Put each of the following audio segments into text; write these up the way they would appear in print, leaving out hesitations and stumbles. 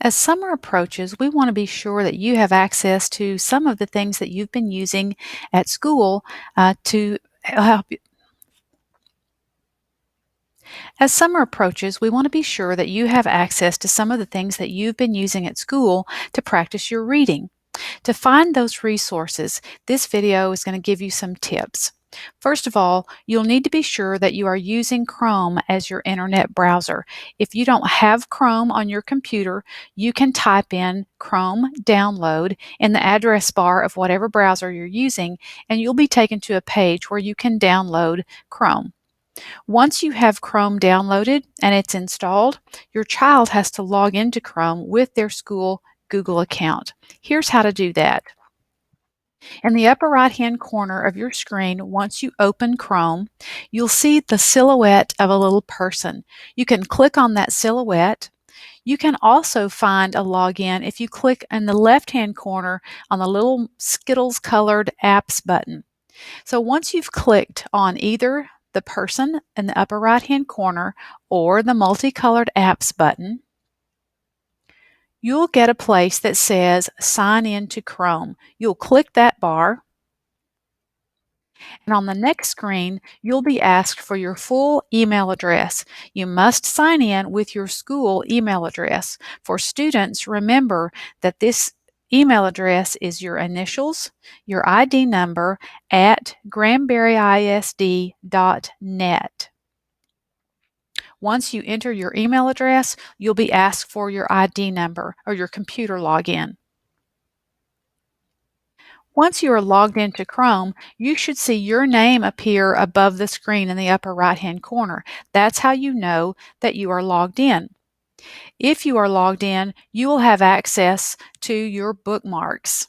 As summer approaches, we want to be sure that you have access to some of the things that you've been using at school to help you. As summer approaches, we want to be sure that you have access to some of the things that you've been using at school to practice your reading. To find those resources, this video is going to give you some tips. First of all, you'll need to be sure that you are using Chrome as your internet browser. If you don't have Chrome on your computer, you can type in Chrome download in the address bar of whatever browser you're using, and you'll be taken to a page where you can download Chrome. Once you have Chrome downloaded and it's installed, your child has to log into Chrome with their school Google account. Here's how to do that. In the upper right-hand corner of your screen, once you open Chrome, you'll see the silhouette of a little person. You can click on that silhouette. You can also find a login if you click in the left-hand corner on the little Skittles colored apps button. So once you've clicked on either the person in the upper right-hand corner or the multicolored apps button, you'll get a place that says Sign in to Chrome. You'll click that bar, and on the next screen, you'll be asked for your full email address. You must sign in with your school email address. For students, remember that this email address is your initials, your ID number at granburyisd.net. Once you enter your email address, you'll be asked for your ID number or your computer login. Once you are logged into Chrome, you should see your name appear above the screen in the upper right-hand corner. That's how you know that you are logged in. If you are logged in, you will have access to your bookmarks.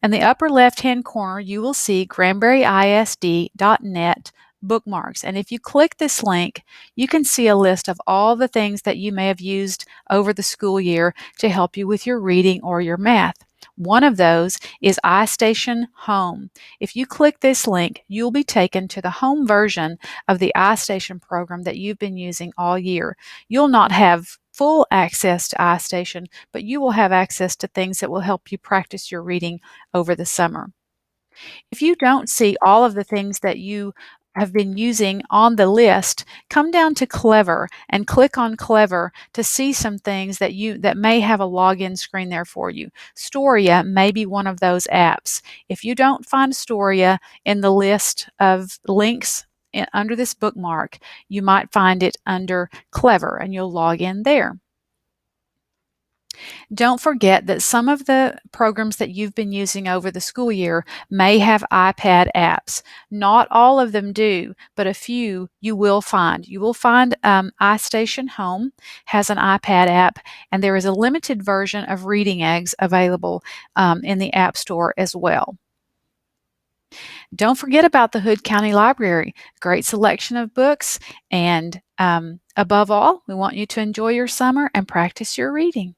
In the upper left-hand corner, you will see granburyisd.net bookmarks. And if you click this link, you can see a list of all the things that you may have used over the school year to help you with your reading or your math. One of those is iStation Home. If you click this link, you'll be taken to the home version of the iStation program that you've been using all year. You'll not have full access to iStation, but you will have access to things that will help you practice your reading over the summer. If you don't see all of the things that you have been using on the list, come down to Clever and click on Clever to see some things that may have a login screen there for you. Storia may be one of those apps. If you don't find Storia in the list of links under this bookmark, you might find it under Clever and you'll log in there. Don't forget that some of the programs that you've been using over the school year may have iPad apps. Not all of them do, but a few you will find. You will find iStation Home has an iPad app, and there is a limited version of Reading Eggs available in the App Store as well. Don't forget about the Hood County Library. Great selection of books, and above all, we want you to enjoy your summer and practice your reading.